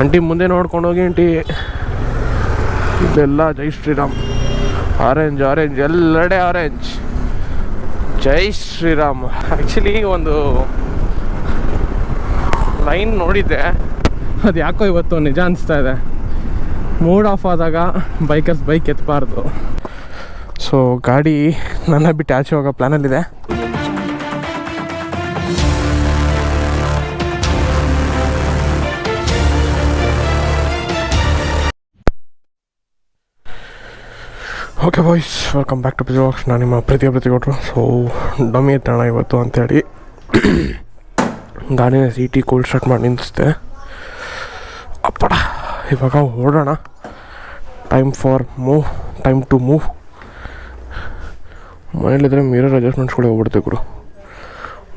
Aunty ಮುಂದೆ ನೋಡ್ಕೊಂಡು ಹೋಗಿ ಆಂಟಿ. ಇದೆಲ್ಲ ಜೈ ಶ್ರೀರಾಮ್. ಆರೆಂಜ್ ಆರೆಂಜ್ ಎಲ್ಲೆಡೆ ಆರೆಂಜ್. ಜೈ ಶ್ರೀರಾಮ್. ಆ್ಯಕ್ಚುಲಿ ಒಂದು ಲೈನ್ ನೋಡಿದ್ದೆ, ಅದು ಯಾಕೋ ಇವತ್ತು ನಿಜ ಅನಿಸ್ತಾ ಇದೆ. ಮೂಡ್ ಆಫ್ ಆದಾಗ ಬೈಕರ್ಸ್ ಬೈಕ್ ಎತ್ತಬಾರ್ದು. ಸೊ ಗಾಡಿ ನನ್ನ ಬಿಟ್ಟು ಆಚೆ ಹೋಗೋ ಪ್ಲ್ಯಾನಲ್ಲಿದೆ. Okay boys, welcome back to ಪಿಜಾಕ್ಸ್. ನಾನು ನಿಮ್ಮ ಪ್ರತಿಗೊಟ್ಟರು. ಸೊ ಡಮ್ಮಿ ಎತ್ತೋಣ ಇವತ್ತು ಅಂತೇಳಿ ಗಾಡಿನ ಸಿಟಿ ಕೂಲ್ ಸ್ಟಾರ್ಟ್ ಮಾಡಿ ನಿಲ್ಲಿಸಿದೆ. ಅಪ್ಪಡ, ಇವಾಗ ಓಡೋಣ. Time to move. ಮನೇಲಿದ್ರೆ ಮಿರರ್ ಅಡ್ಜಸ್ಟ್ಮೆಂಟ್ಸ್ಗಳೇ ಹೋಗ್ಬಿಡ್ತೀವಿ ಗುರು.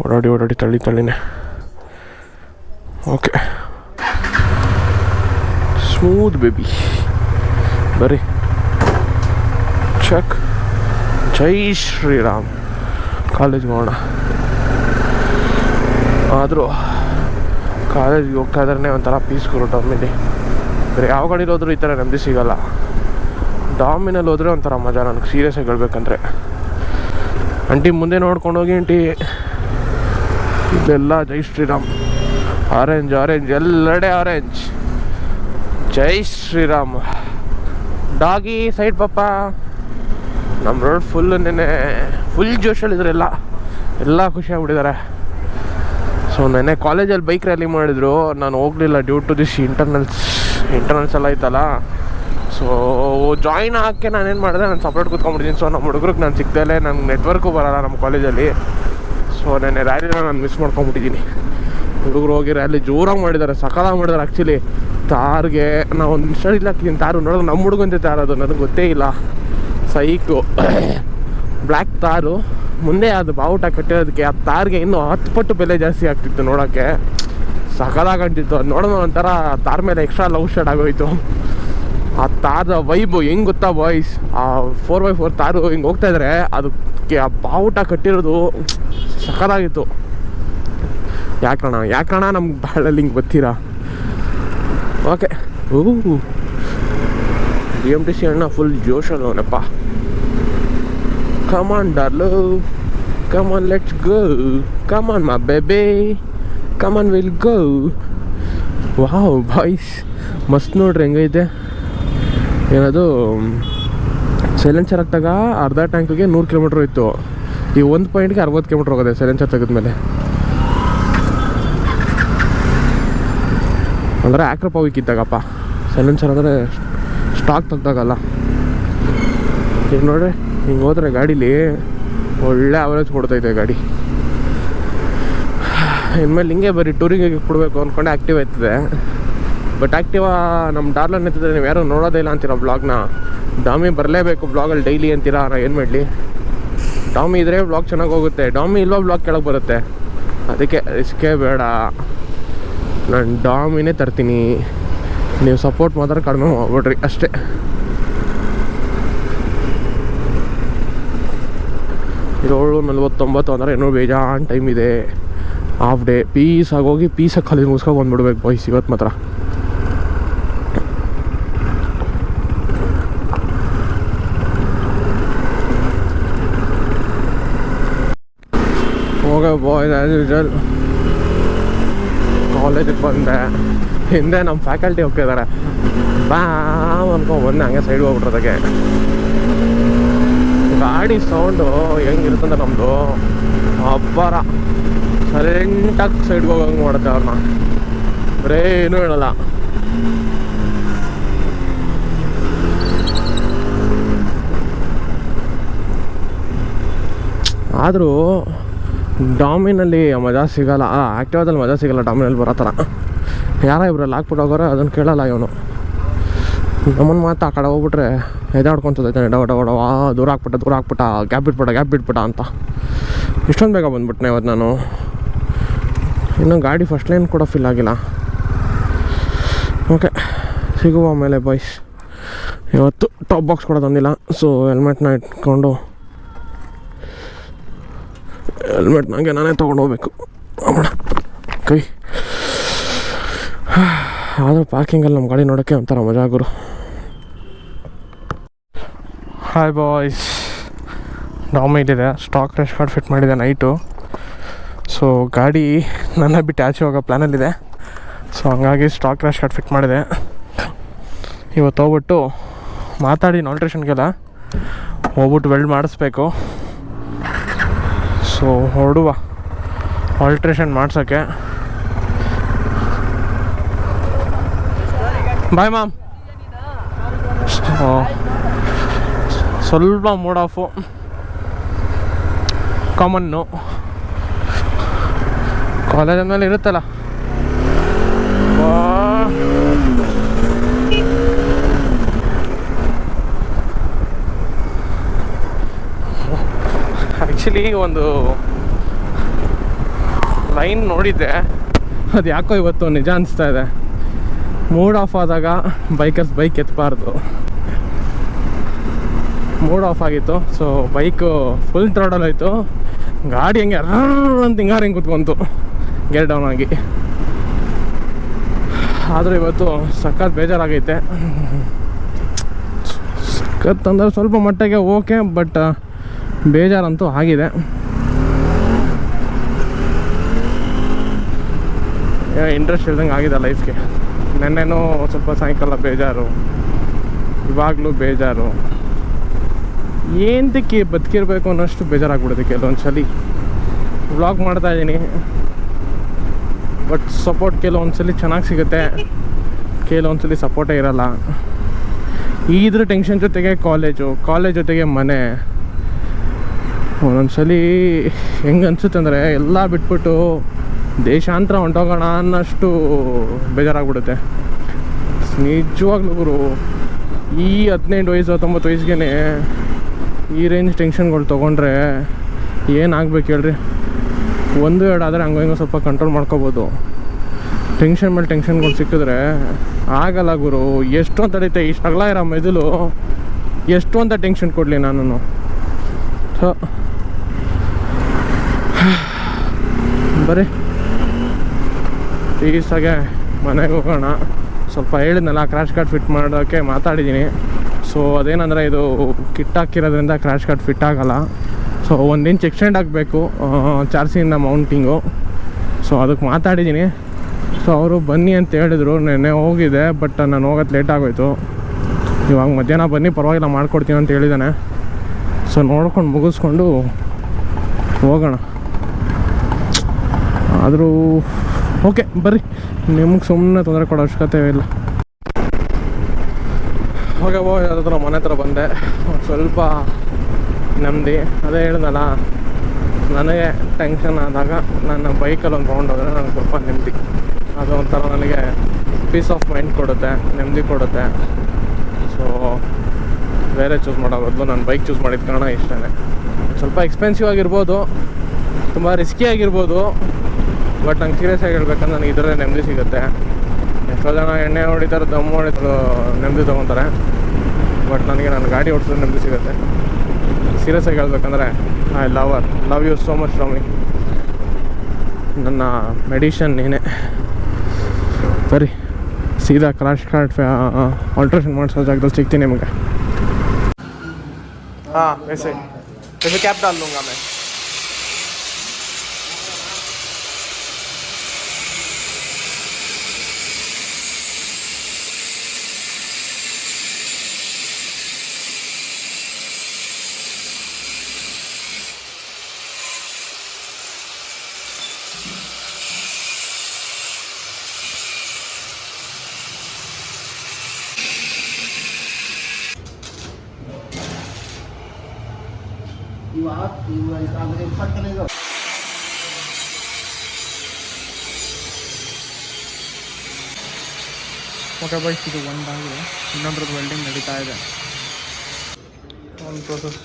ಓಡಾಡಿ ತಳ್ಳಿನೇ. Okay, smooth baby. ಬರ್ರಿ ಚೆಕ್. ಜೈ ಶ್ರೀರಾಮ್. ಕಾಲೇಜ್ಗೆ ಹೋಗೋಣ. ಆದರೂ ಕಾಲೇಜ್ಗೆ ಹೋಗ್ತಾ ಇದ್ರೆ ಒಂಥರ ಪೀಸ್ ಕೊಡು ಡಾಮಿನಲ್ಲಿ. ಬೇರೆ ಯಾವ ಗಾಡೀಲಿ ಹೋದ್ರೂ ಈ ಥರ ನೆಮ್ಮದಿ ಸಿಗೋಲ್ಲ. ಡಾಮಿನಲ್ಲಿ ಹೋದರೆ ಒಂಥರ ಮಜಾ. ನನಗೆ ಸೀರಿಯಸ್ಸಾಗಿ ಹೇಳ್ಬೇಕಂದ್ರೆ. ಆಂಟಿ ಮುಂದೆ ನೋಡ್ಕೊಂಡು ಹೋಗಿ ಆಂಟಿ. ಇದೆಲ್ಲ ಜೈ ಶ್ರೀರಾಮ್. ಆರೆಂಜ್ ಆರೆಂಜ್ ಎಲ್ಲೆಡೆ ಆರೆಂಜ್. ಜೈ ಶ್ರೀರಾಮ್. ಡಾಗಿ ಸೈಡ್ ಪಾಪ. ನಮ್ಮ ರೋಡ್ ಫುಲ್ ಜೋಶಲ್ಲಿದ್ರು. ಎಲ್ಲ ಖುಷಿಯಾಗ್ಬಿಟ್ಟಿದ್ದಾರೆ. ಸೊ ನೆನ್ನೆ ಕಾಲೇಜಲ್ಲಿ ಬೈಕ್ ರ್ಯಾಲಿ ಮಾಡಿದ್ರು. ನಾನು ಹೋಗಲಿಲ್ಲ ಡ್ಯೂ ಟು ದಿಸ್ ಇಂಟರ್ನಲ್ಸ್ ಎಲ್ಲ ಐತಲ್ಲ. ಸೊ ಜಾಯಿನ್ ಹಾಕಿ ನಾನೇನು ಮಾಡಿದೆ, ನಾನು ಸಪ್ರೇಟ್ ಕೂತ್ಕೊಂಡ್ಬಿಟ್ಟಿದ್ದೀನಿ. ಸೊ ನಮ್ಮ ಹುಡುಗರಿಗೆ ನಾನು ಸಿಗ್ದಲೇ ನನಗೆ ನೆಟ್ವರ್ಕು ಬರೋಲ್ಲ ನಮ್ಮ ಕಾಲೇಜಲ್ಲಿ. ಸೊ ನೆನ್ನೆ ರ್ಯಾಲಿನ ನಾನು ಮಿಸ್ ಮಾಡ್ಕೊಂಬಿಟ್ಟಿದ್ದೀನಿ. ಹುಡುಗರು ಹೋಗಿ ರ್ಯಾಲಿ ಜೋರಾಗಿ ಮಾಡಿದ್ದಾರೆ, ಸಕಾಲಾಗಿ ಮಾಡಿದ್ದಾರೆ. ಆ್ಯಕ್ಚುಲಿ ತಾರ್ಗೆ ನಾವು ಒಂದು ಇನ್ಸ್ಟಾಲ್ ಹಾಕಿದ್ದೀನಿ. ತಾರು ನೋಡೋದು ನಮ್ಮ ಹುಡುಗಂತೆ ತಾರದು, ನನಗೆ ಗೊತ್ತೇ ಇಲ್ಲ. ಸೈಕು ಬ್ಲ್ಯಾಕ್ ತಾರು ಮುಂದೆ ಅದು ಬಾವುಟ ಕಟ್ಟಿರೋದಕ್ಕೆ ಆ ತಾರ್ಗೆ ಇನ್ನೂ 10 ಪಟ್ಟು ಬೆಲೆ ಜಾಸ್ತಿ ಆಗ್ತಿತ್ತು. ನೋಡೋಕ್ಕೆ ಸಕಾಲಾಗಂಟಿತ್ತು. ಅದು ನೋಡೋಣ ಒಂಥರ ತಾರ್ ಮೇಲೆ ಎಕ್ಸ್ಟ್ರಾ ಲವ್ ಶೇಡ್ ಆಗೋಯ್ತು. ಆ ತಾರದ ವೈಬು ಹೆಂಗೆ ಗೊತ್ತಾ ಬಾಯ್ಸ್, ಆ 4x4 ತಾರು ಹಿಂಗೆ ಹೋಗ್ತಾಯಿದ್ರೆ ಅದಕ್ಕೆ ಆ ಬಾವುಟ ಕಟ್ಟಿರೋದು ಸಕಾಲಾಗಿತ್ತು. ಯಾಕಣ್ಣ ನಮ್ಗೆ ಬಾಳಲ್ಲಿ ಹಿಂಗೆ ಬರ್ತೀರಾ? ಓಕೆ. BMTC ಅಣ್ಣ full ಜೋಶಲ್ಲಿ ಅವನಪ್ಪ. Come on darling, come on let's go, come on my baby, come on we'll go. Wow boys, ಮಸ್ತ್ ನೋಡ್ರಿ ಹೆಂಗೈತೆ. ಏನದು ಸೈಲೆನ್ಸರ್ ಹಾಕಿದಾಗ ಅರ್ಧ ಟ್ಯಾಂಕಿಗೆ 100 ಕಿಲೋಮೀಟ್ರ್ ಇತ್ತು. ಈ 1 ಪಾಯಿಂಟ್ಗೆ 60 ಕಿಲೋಮೀಟ್ರ್ ಹೋಗೋದೆ ಸೈಲೆನ್ಸರ್ ತೆಗೆದ್ಮೇಲೆ. ಅಂದರೆ ಆಕ್ರಪ್ಪ ಹೋಗಿದ್ದಾಗಪ್ಪ. ಸೈಲೆನ್ಸರ್ ಅಂದರೆ ಸ್ಟಾಕ್ ತೆಗ್ದಾಗಲ್ಲ. ಈಗ ನೋಡ್ರಿ ಹಿಂಗೆ ಹೋದ್ರೆ ಗಾಡೀಲಿ ಒಳ್ಳೆ ಅವರೇಜ್ ಕೊಡ್ತೈತೆ ಗಾಡಿ. ಇನ್ಮೇಲೆ ಹಿಂಗೆ ಬರೀ ಟೂರಿಗೆ ಕೊಡಬೇಕು ಅಂದ್ಕೊಂಡೆ ಆ್ಯಕ್ಟಿವ್ ಆಯ್ತದೆ. ಬಟ್ ಆ್ಯಕ್ಟಿವ ನಮ್ಮ ಡಾರ್ಲನ್ ಎತ್ತಿದ್ರೆ ನೀವು ಯಾರು ನೋಡೋದೇ ಇಲ್ಲ ಅಂತೀರ ಬ್ಲಾಗ್ನ. ಡಾಮಿ ಬರಲೇಬೇಕು ಬ್ಲಾಗಲ್ಲಿ ಡೈಲಿ ಅಂತೀರಾ. ನಾನು ಏನು ಮಾಡಲಿ? ಡಾಮಿ ಇದ್ದರೆ ಬ್ಲಾಗ್ ಚೆನ್ನಾಗಿ ಹೋಗುತ್ತೆ. ಡಾಮಿ ಇಲ್ಲೋ ಬ್ಲಾಗ್ ಕೆಳಗೆ ಬರುತ್ತೆ. ಅದಕ್ಕೆ ರಿಸ್ಕೇ ಬೇಡ, ನಾನು ಡಾಮಿನೇ ತರ್ತೀನಿ. ನೀವು ಸಪೋರ್ಟ್ ಮಾತ್ರ ಕಡಿಮೆ ಮಾಡ್ಬಿಡ್ರಿ ಅಷ್ಟೇ. ಇರೋಳು 49 ಅಂದರೆ ಏನೋ ಬೇಜಾನ್ ಟೈಮ್ ಇದೆ. ಹಾಫ್ ಡೇ ಪೀಸಾಗಿ ಹೋಗಿ ಪೀಸಾಗಿ ಖಾಲಿ ಮುಗಿಸ್ಕೊಂಡು ಬಂದ್ಬಿಡ್ಬೇಕು ಬಾಯ್ಸ್ ಇವತ್ತು ಮಾತ್ರ. ಹೋಗ ಬಾಯ್ಸ್ ಆ್ಯಸ್ ಯೂಶುವಲ್ ಕಾಲೇಜಿಗೆ ಬಂದೆ. ಹಿಂದೆ ನಮ್ಮ ಫ್ಯಾಕಲ್ಟಿ ಹೋಗ್ತಿದ್ದಾರೆ. ಅನ್ಕೊಂಡ್ಬಂದೆ ಹಂಗೆ ಸೈಡ್ ಹೋಗ್ಬಿಟ್ರದಾಗೆ. ಗಾಡಿ ಸೌಂಡು ಹೆಂಗಿರ್ತಂದ್ರೆ ನಮ್ಮದು ಅಬ್ಬರ ಸೈಲೆಂಟಾಗಿ ಸೈಡ್ಗೆ ಹೋಗಂಗೆ ಮಾಡುತ್ತೆ ಅವ್ರನ್ನ. ಬರೇ ಏನೂ ಹೇಳಲ್ಲ. ಆದರೂ ಡಾಮಿನಲ್ಲಿ ಮಜಾ ಸಿಗೋಲ್ಲ. ಆ್ಯಕ್ಟಿವಾದಲ್ಲಿ ಮಜಾ ಸಿಗೋಲ್ಲ ಡಾಮಿನಲ್ಲಿ ಬರೋ ಥರ. ಯಾರೋ ಇಬ್ಬರಲ್ಲಿ ಹಾಕ್ಬಿಟ್ಟು ಹೋಗೋರೆ ಅದನ್ನು ಕೇಳಲ್ಲ ಇವನು. ನಮ್ಮನ್ನು ಮಾತು ಆ ಕಡೆ ಹೋಗ್ಬಿಟ್ರೆ ಎದಾಡ್ಕೊತದೈತೆ. ಡವ ದೂರ ಹಾಕ್ಬಿಟ್ಟ ಗ್ಯಾಪ್ ಬಿಟ್ಬಿಟ್ಟ ಅಂತ. ಇಷ್ಟೊಂದು ಬೇಗ ಬಂದ್ಬಿಟ್ನೆ ಇವತ್ತು ನಾನು. ಇನ್ನೂ ಗಾಡಿ ಫಸ್ಟ್ ಲೈನ್ ಕೂಡ ಫಿಲ್ ಆಗಿಲ್ಲ. ಓಕೆ, ಸಿಗುವ ಆಮೇಲೆ ಬಾಯ್ಸ್. ಇವತ್ತು ಟಾಪ್ ಬಾಕ್ಸ್ ಕೂಡ ತಂದಿಲ್ಲ. ಸೊ ಹೆಲ್ಮೆಟ್ನ ಇಟ್ಕೊಂಡು ಹೆಲ್ಮೆಟ್ ನನಗೆ ನಾನೇ ತೊಗೊಂಡು ಹೋಗ್ಬೇಕು. ಕೈ ಆದರೂ ಪಾರ್ಕಿಂಗಲ್ಲಿ ನಮ್ಮ ಗಾಡಿ ನೋಡೋಕ್ಕೆ ಒಂಥರ ಮಜಾ ಗುರು. ಹಾಯ್ ಬಾಯ್ಸ್, ಡಾಮಿಲಿದೆ, ಸ್ಟಾಕ್ ರ್ಯಾಶ್ ಕಾರ್ಡ್ ಫಿಟ್ ಮಾಡಿದೆ ನೈಟು. ಸೊ ಗಾಡಿ ನನ್ನ ಬಿಟ್ಟು ಆಚೆ ಹೋಗೋ ಪ್ಲ್ಯಾನಲ್ಲಿದೆ. ಸೊ ಹಂಗಾಗಿ ಸ್ಟಾಕ್ ರ್ಯಾಶ್ ಕಾರ್ಡ್ ಫಿಟ್ ಮಾಡಿದೆ. ಇವತ್ತು ಹೋಗ್ಬಿಟ್ಟು ಮಾತಾಡಿ ಆಲ್ಟ್ರೇಷನ್ಗೆಲ್ಲ ಹೋಗ್ಬಿಟ್ಟು ವೆಲ್ಡ್ ಮಾಡಿಸ್ಬೇಕು. ಸೊ ಹೊರಡುವ ಆಲ್ಟ್ರೇಷನ್ ಮಾಡ್ಸೋಕ್ಕೆ. ಬಾಯ್ ಮಾಮ್. ಸ್ವಲ್ಪ ಮೂಡ್ ಆಫು, ಕಾಮನ್ನು ಕಾಲೇಜ್ ಅಂದಮೇಲೆ ಇರುತ್ತಲ್ಲ. ಆ್ಯಕ್ಚುಲಿ ಒಂದು ಲೈನ್ ನೋಡಿದ್ದೆ, ಅದು ಯಾಕೋ ಇವತ್ತು ನಿಜ ಅನಿಸ್ತಾ ಇದೆ. ಮೂಡ್ ಆಫ್ ಆದಾಗ ಬೈಕರ್ಸ್ ಬೈಕ್ ಎತ್ತಬಾರ್ದು. ಮೂಡ್ ಆಫ್ ಆಗಿತ್ತು. ಸೊ ಬೈಕು ಫುಲ್ ಥ್ರಾಡಲ್ ಆಯಿತು. ಗಾಡಿ ಹಂಗೆ ಅಂತ ಹಿಂಗೆ ಕೂತ್ಕೊಂತು ಗೇರ್ ಡೌನ್ ಆಗಿ. ಆದರೆ ಇವತ್ತು ಸಖತ್ ಬೇಜಾರಾಗೈತೆ. ಸಖತ್ ಅಂದರೆ ಸ್ವಲ್ಪ ಮಟ್ಟಿಗೆ ಓಕೆ, ಬಟ್ ಬೇಜಾರಂತೂ ಆಗಿದೆ. ಇಂಟ್ರೆಸ್ಟ್ ಇಲ್ದಂಗೆ ಆಗಿದೆ ಲೈಫ್ಗೆ. ನೆನ್ನೆನೂ ಸ್ವಲ್ಪ ಸಾಯಂಕಾಲ ಬೇಜಾರು, ಇವಾಗಲೂ ಬೇಜಾರು. ಏನಕ್ಕೆ ಬದುಕಿರ್ಬೇಕು ಅನ್ನೋಷ್ಟು ಬೇಜಾರಾಗ್ಬಿಡುತ್ತೆ ಕೆಲವೊಂದು ಸಲ. ವ್ಲಾಗ್ ಮಾಡ್ತಾಯಿದ್ದೀನಿ, ಬಟ್ ಸಪೋರ್ಟ್ ಕೆಲವೊಂದು ಸಲ ಚೆನ್ನಾಗಿ ಸಿಗುತ್ತೆ, ಕೆಲವೊಂದು ಸಲ ಸಪೋರ್ಟೇ ಇರೋಲ್ಲ. ಇದ್ರ ಟೆನ್ಷನ್ ಜೊತೆಗೆ ಕಾಲೇಜ್ ಜೊತೆಗೆ ಮನೆ. ಒಂದೊಂದು ಸಲ ಹೆಂಗೆ ಅನಿಸುತ್ತೆ ಅಂದರೆ ಎಲ್ಲ ಬಿಟ್ಬಿಟ್ಟು ದೇಶಾಂತರ ಹೊಂಟೋಗೋಣ ಅನ್ನೋಷ್ಟು ಬೇಜಾರಾಗ್ಬಿಡುತ್ತೆ ನಿಜವಾಗ್ಲೂ ಗುರು. ಈ 18 ವಯಸ್ಸು 19 ವಯಸ್ಸಿಗೆ ಈ ರೇಂಜ್ ಟೆನ್ಷನ್ಗಳು ತೊಗೊಂಡ್ರೆ ಏನಾಗಬೇಕು ಹೇಳ್ರಿ. 1-2 ಆದರೆ ಹಂಗೆ ಸ್ವಲ್ಪ ಕಂಟ್ರೋಲ್ ಮಾಡ್ಕೋಬೋದು. ಟೆನ್ಷನ್ ಮೇಲೆ ಟೆನ್ಷನ್ಗಳು ಸಿಕ್ಕಿದ್ರೆ ಆಗಲ್ಲ ಗುರು. ಎಷ್ಟು ಅಂತ ತಡೀತೆ ಇಷ್ಟು ಅಗಲ ಇರೋ ಮೆದುಳು, ಎಷ್ಟು ಅಂತ ಟೆನ್ಷನ್ ಕೊಡಲಿ ನಾನು. ಸೊ ಬರೀ ಈಸಾಗೆ ಮನೆಗೆ ಹೋಗೋಣ. ಸ್ವಲ್ಪ ಹೇಳಿದ್ನಲ್ಲ ಕ್ರ್ಯಾಶ್ ಕಾರ್ಡ್ ಫಿಟ್ ಮಾಡೋಕ್ಕೆ ಮಾತಾಡಿದ್ದೀನಿ. ಸೊ ಅದೇನಂದರೆ ಇದು ಕಿಟ್ ಹಾಕಿರೋದ್ರಿಂದ ಕ್ರ್ಯಾಶ್ ಕಾರ್ಡ್ ಫಿಟ್ ಆಗೋಲ್ಲ. ಸೊ 1 ಇಂಚ್ ಎಕ್ಸ್ಟೆಂಡ್ ಆಗಬೇಕು ಚಾರ್ಸಿಂದ ಮೌಂಟಿಂಗು. ಸೊ ಅದಕ್ಕೆ ಮಾತಾಡಿದ್ದೀನಿ. ಸೊ ಅವರು ಬನ್ನಿ ಅಂತ ಹೇಳಿದ್ರು. ನೆನ್ನೆ ಹೋಗಿದೆ, ಬಟ್ ನಾನು ಹೋಗೋದು ಲೇಟ್ ಆಗೋಯ್ತು. ಇವಾಗ ಮಧ್ಯಾಹ್ನ ಬನ್ನಿ ಪರವಾಗಿಲ್ಲ ಮಾಡ್ಕೊಡ್ತೀನಿ ಅಂತ ಹೇಳಿದ್ದಾನೆ. ಸೊ ನೋಡ್ಕೊಂಡು ಮುಗಿಸ್ಕೊಂಡು ಹೋಗೋಣ. ಆದರೂ ಓಕೆ ಬರ್ರಿ, ನಿಮಗೆ ಸುಮ್ಮನೆ ತೊಂದರೆ ಕೊಡೋ ಅವಶ್ಯಕತೆ ಇಲ್ಲ. ಯಾವ್ದಾದ್ರು ಮನೆ ಹತ್ರ ಬಂದೆ, ಸ್ವಲ್ಪ ನೆಮ್ಮದಿ. ಅದೇ ಹೇಳಿದ್ನಲ್ಲ, ನನಗೆ ಟೆನ್ಷನ್ ಆದಾಗ ನನ್ನ ಬೈಕಲ್ಲಿ ಒಂದು ರೌಂಡ್ ಹೋದರೆ ನನಗೆ ಸ್ವಲ್ಪ ನೆಮ್ಮದಿ. ಅದು ಒಂಥರ ನನಗೆ ಪೀಸ್ ಆಫ್ ಮೈಂಡ್ ಕೊಡುತ್ತೆ, ನೆಮ್ಮದಿ ಕೊಡುತ್ತೆ. ಸೊ ಬೇರೆ ಚೂಸ್ ಮಾಡೋ ಬದಲು ನಾನು ಬೈಕ್ ಚೂಸ್ ಮಾಡಿದ ಕಾರಣ ಇಷ್ಟೇ. ಸ್ವಲ್ಪ ಎಕ್ಸ್ಪೆನ್ಸಿವ್ ಆಗಿರ್ಬೋದು, ತುಂಬ ರಿಸ್ಕಿ ಆಗಿರ್ಬೋದು, ಬಟ್ ನಂಗೆ ಸೀರಿಯಸ್ ಆಗಿ ಹೇಳ್ಬೇಕಂದ್ರೆ ನನಗೆ ಇದರಲ್ಲೇ ನೆಮ್ಮದಿ ಸಿಗುತ್ತೆ. ಎಷ್ಟೋ ಜನ ಎಣ್ಣೆ ಹೊಡಿತಾರೆ, ದಮ್ಮು ಹೊಡಿತಾರೆ, ನೆಮ್ಮದಿ ತೊಗೊತಾರೆ. ಬಟ್ ನನಗೆ ನನ್ನ ಗಾಡಿ ಓಡಿಸಿದ್ರೆ ನೆಮ್ಮದಿ ಸಿಗುತ್ತೆ. ಸೀರಿಯಸ್ ಆಗಿ ಹೇಳ್ಬೇಕಂದ್ರೆ I love you so much Rami. ನನ್ನ ಮೆಡಿಷನ್ ನೀನೇ. ಸರಿ, ಸೀದಾ ಕ್ರ್ಯಾಶ್ ಕಾರ್ಡ್ ಆಲ್ಟ್ರೇಷನ್ ಮಾಡಿಸೋ ಜಾಗದಲ್ಲಿ ಸಿಗ್ತೀನಿ ನಿಮಗೆ. ಹಾಂ ವैसे कैब डाल लूँगा मैं. ಓಕೆ ಬೈಸ್, ಇದು ಒಂದಾಗಿದೆ, ಇನ್ನೊಂದ್ರದ್ದು ವೆಲ್ಡಿಂಗ್ ನಡೀತಾ ಇದೆ. ಒಂದು ಪ್ರೋಸೆಸ್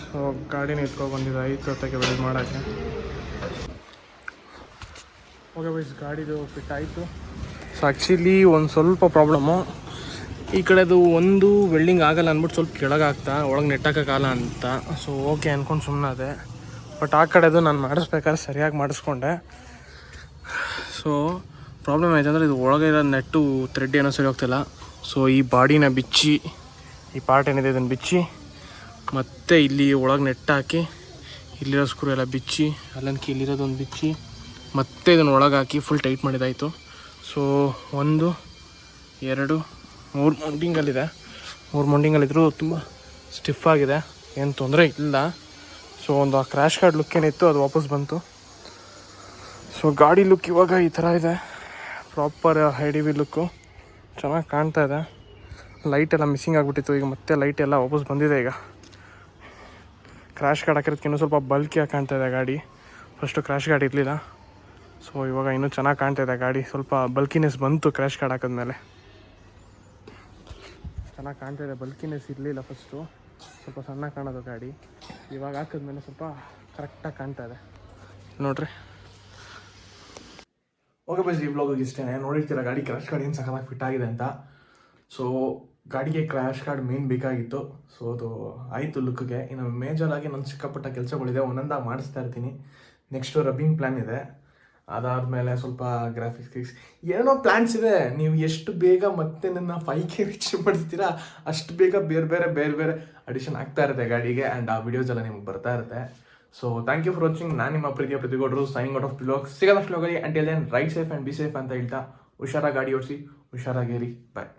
ಗಾಡಿನ ಇಟ್ಕೊಬಂದಿದೆ 5 ಜೊತೆಗೆ ವೆಲ್ಡ್ ಮಾಡೋಕ್ಕೆ. ಓಕೆ ಬೈಸ್, ಗಾಡಿದು ಫಿಟ್ ಆಯಿತು. ಸೊ ಆ್ಯಕ್ಚುಲಿ ಒಂದು ಸ್ವಲ್ಪ ಪ್ರಾಬ್ಲಮ್ಮು, ಈ ಕಡೆದು ಒಂದು ವೆಲ್ಡಿಂಗ್ ಆಗಲ್ಲ ಅಂದ್ಬಿಟ್ಟು ಸ್ವಲ್ಪ ಕೆಳಗಾಗ್ತಾ ಒಳಗೆ ನೆಟ್ಟಾಕೋಕ್ಕಾಗಲ್ಲ ಅಂತ. ಸೊ ಓಕೆ ಅಂದ್ಕೊಂಡು ಸುಮ್ಮನೆ ಅದೇ. ಬಟ್ ಆ ಕಡೆದು ನಾನು ಮಾಡಿಸ್ಬೇಕಾದ್ರೆ ಸರಿಯಾಗಿ ಮಾಡಿಸ್ಕೊಂಡೆ. ಸೊ ಪ್ರಾಬ್ಲಮ್ ಆಯ್ತು ಅಂದರೆ ಇದು ಒಳಗೆ ಇರೋ ನೆಟ್ಟು ಥ್ರೆಡ್ ಏನೋ ಸರಿ ಹೋಗ್ತಿಲ್ಲ. ಸೊ ಈ ಬಾಡಿನ ಬಿಚ್ಚಿ, ಈ ಪಾರ್ಟ್ ಏನಿದೆ ಇದನ್ನು ಬಿಚ್ಚಿ, ಮತ್ತು ಇಲ್ಲಿ ಒಳಗೆ ನೆಟ್ ಹಾಕಿ, ಇಲ್ಲಿರೋ ಸ್ಕ್ರೂ ಎಲ್ಲ ಬಿಚ್ಚಿ, ಅಲ್ಲಂಕಿ ಇಲ್ಲಿರೋದೊಂದು ಬಿಚ್ಚಿ, ಮತ್ತೆ ಇದನ್ನು ಒಳಗೆ ಹಾಕಿ ಫುಲ್ ಟೈಟ್ ಮಾಡಿದಾಯಿತು. ಸೊ 1 2 3 ಮೌಂಟಿಂಗಲ್ಲಿದೆ. 3 ಮೌಂಟಿಂಗಲ್ಲಿದ್ದರೂ ತುಂಬ ಸ್ಟಿಫ್ ಆಗಿದೆ, ಏನು ತೊಂದರೆ ಇಲ್ಲ. ಸೊ ಒಂದು ಕ್ರ್ಯಾಶ್ ಕಾರ್ಡ್ ಲುಕ್ ಏನಿತ್ತು ಅದು ವಾಪಸ್ ಬಂತು. ಸೊ ಗಾಡಿ ಲುಕ್ ಇವಾಗ ಈ ಥರ ಇದೆ, ಪ್ರಾಪರ್ HDV ಲುಕ್ಕು ಚೆನ್ನಾಗಿ ಕಾಣ್ತಾ ಇದೆ. ಲೈಟೆಲ್ಲ ಮಿಸ್ಸಿಂಗ್ ಆಗಿಬಿಟ್ಟಿತ್ತು, ಈಗ ಮತ್ತೆ ಲೈಟ್ ಎಲ್ಲ ವಾಪಸ್ ಬಂದಿದೆ. ಈಗ ಕ್ರ್ಯಾಶ್ ಕಾರ್ಡ್ ಹಾಕಿರೋದಕ್ಕೆ ಇನ್ನೂ ಸ್ವಲ್ಪ ಬಲ್ಕಿಯಾಗಿ ಕಾಣ್ತಾ ಇದೆ ಗಾಡಿ. ಫಸ್ಟು ಕ್ರ್ಯಾಶ್ ಕಾರ್ಡ್ ಇರಲಿಲ್ಲ, ಸೊ ಇವಾಗ ಇನ್ನೂ ಚೆನ್ನಾಗಿ ಕಾಣ್ತಾ ಇದೆ ಗಾಡಿ. ಸ್ವಲ್ಪ ಬಲ್ಕಿನೆಸ್ ಬಂತು ಕ್ರ್ಯಾಶ್ ಕಾರ್ಡ್ ಹಾಕಿದ್ಮೇಲೆ, ಚೆನ್ನಾಗಿ ಕಾಣ್ತಾ ಇದೆ. ಬಲ್ಕಿನೆಸ್ ಇರಲಿಲ್ಲ ಫಸ್ಟು, ಸ್ವಲ್ಪ ಸಣ್ಣ ಕಾಣೋದು ಗಾಡಿ. ಇವಾಗ ಹಾಕಿದ್ಮೇಲೆ ಸ್ವಲ್ಪ ಕರೆಕ್ಟಾಗಿ ಕಾಣ್ತಾ ಇದೆ ನೋಡ್ರಿ. ಓಕೆ ಬಸ್, ಈ ವ್ಲಾಗಿಗೆ ಇಷ್ಟೇ. ನೋಡಿರ್ತೀರ ಗಾಡಿ ಕ್ರ್ಯಾಶ್ ಕಾರ್ಡ್ ಏನು ಸಖತ್ತಾಗಿ ಫಿಟ್ ಆಗಿದೆ ಅಂತ. ಸೊ ಗಾಡಿಗೆ ಕ್ರ್ಯಾಶ್ ಕಾರ್ಡ್ ಮೇನ್ ಬೇಕಾಗಿತ್ತು. ಸೊ ಅದು ಆಯಿತು ಲುಕ್ಗೆ. ಇನ್ನು ಮೇಜರಾಗಿ ನನ್ನ ಸಿಕ್ಕಾಪಟ್ಟ ಕೆಲಸಗಳಿದೆ, ಒಂದೊಂದಾಗಿ ಮಾಡಿಸ್ತಾ ಇರ್ತೀನಿ. ನೆಕ್ಸ್ಟು ರಬ್ಬಿಂಗ್ ಪ್ಲ್ಯಾನ್ ಇದೆ, ಅದಾದಮೇಲೆ ಸ್ವಲ್ಪ ಗ್ರಾಫಿಕ್ಸ್ ಏನೋ ಪ್ಲ್ಯಾನ್ಸ್ ಇದೆ. ನೀವು ಎಷ್ಟು ಬೇಗ ಮತ್ತೆ ನನ್ನ 5K ರೀಚ್ ಮಾಡ್ತೀರಾ ಅಷ್ಟು ಬೇಗ ಬೇರೆ ಬೇರೆ ಅಡಿಷನ್ ಆಗ್ತಾ ಇರುತ್ತೆ ಗಾಡಿಗೆ. ಆ್ಯಂಡ್ ಆ ವಿಡಿಯೋಸ್ ಎಲ್ಲ ನಿಮ್ಗೆ ಬರ್ತಾ ಇರುತ್ತೆ. So thank you for watching. ನಾನು ನಿಮ್ಮ ಪ್ರೀತಿಯ ಪ್ರತಿಗೌಡರು, ಸೈನಿಂಗ್ ಔಟ್ ಆಫ್ ವ್ಲಾಗ್. ಸಿಗೋದಷ್ಟು ವ್ಲಾಗಲ್ಲಿ until then ride safe and be safe ಅಂತ ಹೇಳ್ತಾ, ಹುಷಾರಾಗಿ ಗಾಡಿ ಓಡಿಸಿ, ಹುಷಾರಾಗಿರಿ. ಬಾಯ್.